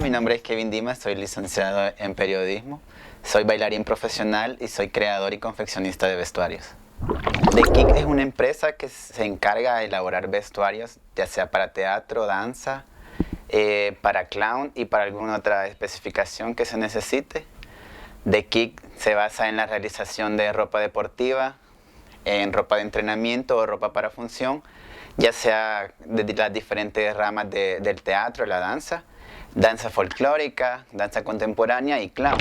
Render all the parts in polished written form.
mi nombre es Kevin Dimas, soy licenciado en periodismo, soy bailarín profesional y soy creador y confeccionista de vestuarios. The Kick es una empresa que se encarga de elaborar vestuarios, ya sea para teatro, danza, para clown y para alguna otra especificación que se necesite. The Kick se basa en la realización de ropa deportiva, en ropa de entrenamiento o ropa para función, ya sea de las diferentes ramas del teatro, la danza folclórica, danza contemporánea y clown.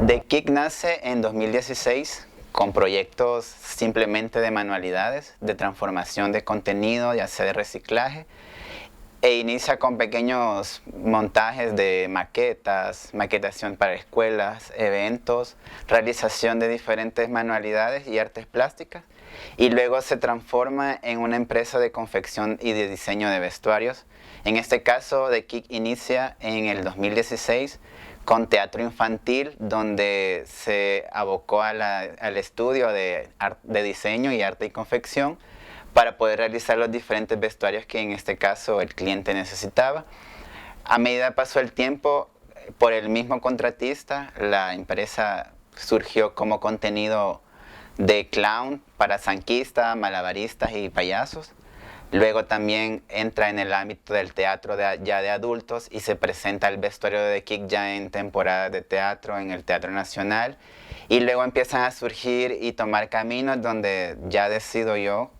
The Kick nace en 2016 con proyectos simplemente de manualidades, de transformación de contenido, ya sea de reciclaje, e inicia con pequeños montajes de maquetas, maquetación para escuelas, eventos, realización de diferentes manualidades y artes plásticas, y luego se transforma en una empresa de confección y de diseño de vestuarios. En este caso, The Kick inicia en el 2016 con teatro infantil, donde se abocó al estudio de diseño y arte y confección para poder realizar los diferentes vestuarios que en este caso el cliente necesitaba. A medida pasó el tiempo, por el mismo contratista, la empresa surgió como contenido de clown para zanquistas, malabaristas y payasos. Luego también entra en el ámbito del teatro ya de adultos y se presenta el vestuario de The Kick ya en temporadas de teatro, en el Teatro Nacional. Y luego empiezan a surgir y tomar caminos donde ya decido yo,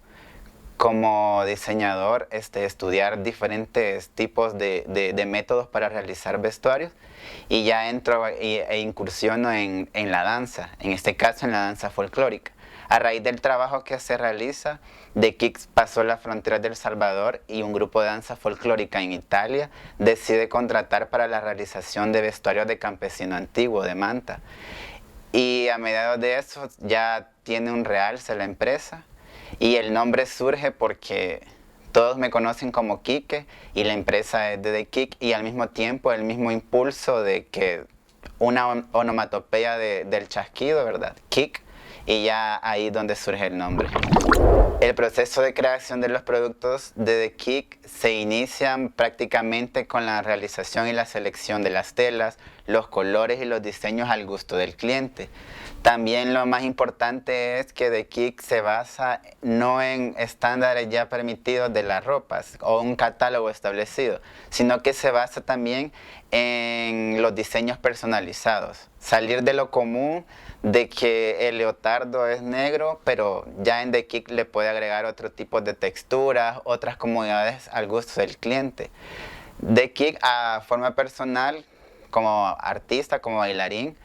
como diseñador, estudiar diferentes tipos de métodos para realizar vestuarios, y ya entro e incursiono en la danza, en este caso en la danza folclórica. A raíz del trabajo que se realiza, The Kick pasó las fronteras de El Salvador y un grupo de danza folclórica en Italia decide contratar para la realización de vestuarios de campesino antiguo, de manta. Y a mediados de eso ya tiene un realce la empresa, y el nombre surge porque todos me conocen como Quique y la empresa es de The Kick, y al mismo tiempo el mismo impulso de que una onomatopeya del chasquido, ¿verdad? Kick, y ya ahí donde surge el nombre. El proceso de creación de los productos de The Kick se inicia prácticamente con la realización y la selección de las telas, los colores y los diseños al gusto del cliente. También lo más importante es que The Kick se basa no en estándares ya permitidos de las ropas o un catálogo establecido, sino que se basa también en los diseños personalizados. Salir de lo común de que el leotardo es negro, pero ya en The Kick le puede agregar otro tipo de texturas, otras comodidades al gusto del cliente. The Kick, a forma personal, como artista, como bailarín,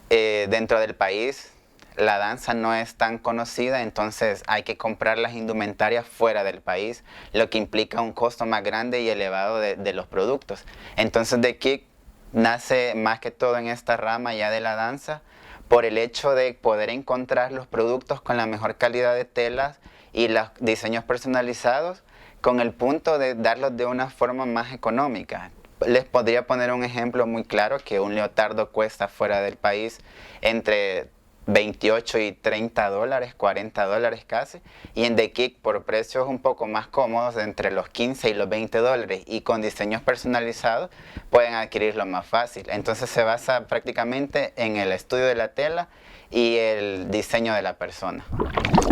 dentro del país la danza no es tan conocida, entonces hay que comprar las indumentarias fuera del país, lo que implica un costo más grande y elevado de los productos. Entonces The Kick nace más que todo en esta rama ya de la danza, por el hecho de poder encontrar los productos con la mejor calidad de telas y los diseños personalizados, con el punto de darlos de una forma más económica. Les podría poner un ejemplo muy claro, que un leotardo cuesta fuera del país entre 28 y 30 dólares, 40 dólares casi, y en The Kick por precios un poco más cómodos, entre los 15 y los 20 dólares, y con diseños personalizados pueden adquirirlo más fácil. Entonces se basa prácticamente en el estudio de la tela y el diseño de la persona.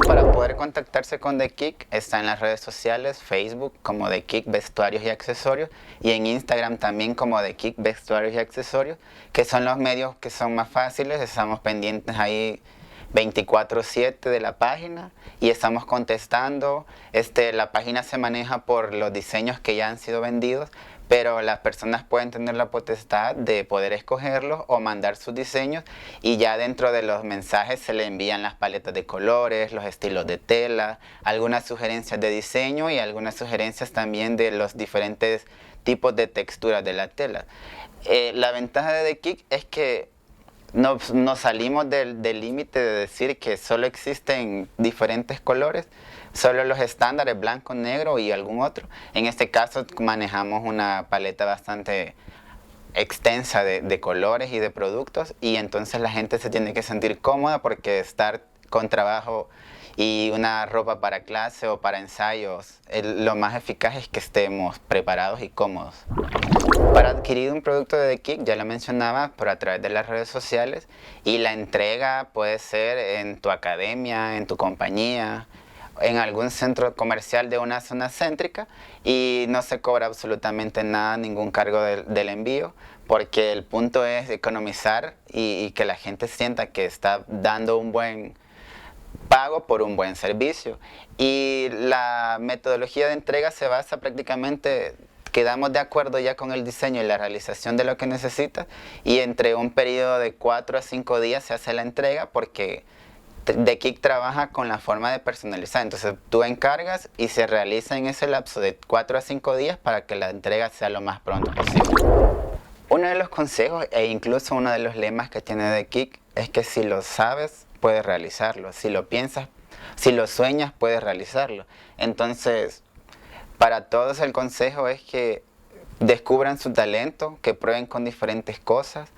Para poder contactarse con The Kick está en las redes sociales, Facebook como The Kick Vestuarios y Accesorios, y en Instagram también como The Kick Vestuarios y Accesorios, que son los medios que son más fáciles. Estamos pendientes ahí 24/7 de la página y estamos contestando. La página se maneja por los diseños que ya han sido vendidos, pero las personas pueden tener la potestad de poder escogerlos o mandar sus diseños, y ya dentro de los mensajes se le envían las paletas de colores, los estilos de tela, algunas sugerencias de diseño y algunas sugerencias también de los diferentes tipos de texturas de la tela. La ventaja de The Kick es que no salimos del límite de decir que solo existen diferentes colores, solo los estándares blanco, negro y algún otro. En este caso manejamos una paleta bastante extensa de colores y de productos, y entonces la gente se tiene que sentir cómoda, porque estar con trabajo y una ropa para clase o para ensayos, lo más eficaz es que estemos preparados y cómodos. Para adquirir un producto de The Kick, ya lo mencionaba, pero a través de las redes sociales, y la entrega puede ser en tu academia, en tu compañía, en algún centro comercial de una zona céntrica, y no se cobra absolutamente nada, ningún cargo del envío, porque el punto es economizar y que la gente sienta que está dando un buen pago por un buen servicio. Y la metodología de entrega se basa prácticamente, quedamos de acuerdo ya con el diseño y la realización de lo que necesitas, y entre un periodo de 4 a 5 días se hace la entrega, porque The Kick trabaja con la forma de personalizar. Entonces tú encargas y se realiza en ese lapso de 4 a 5 días para que la entrega sea lo más pronto posible. Uno de los consejos e incluso uno de los lemas que tiene The Kick es que si lo sabes, puedes realizarlo. Si lo piensas, si lo sueñas, puedes realizarlo. Entonces, para todos el consejo es que descubran su talento, que prueben con diferentes cosas.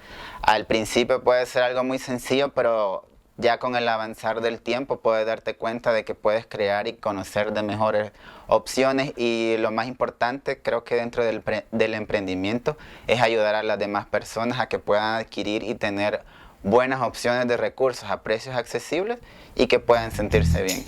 Al principio puede ser algo muy sencillo, pero ya con el avanzar del tiempo puedes darte cuenta de que puedes crear y conocer de mejores opciones, y lo más importante creo que dentro del emprendimiento es ayudar a las demás personas a que puedan adquirir y tener buenas opciones de recursos a precios accesibles y que puedan sentirse bien.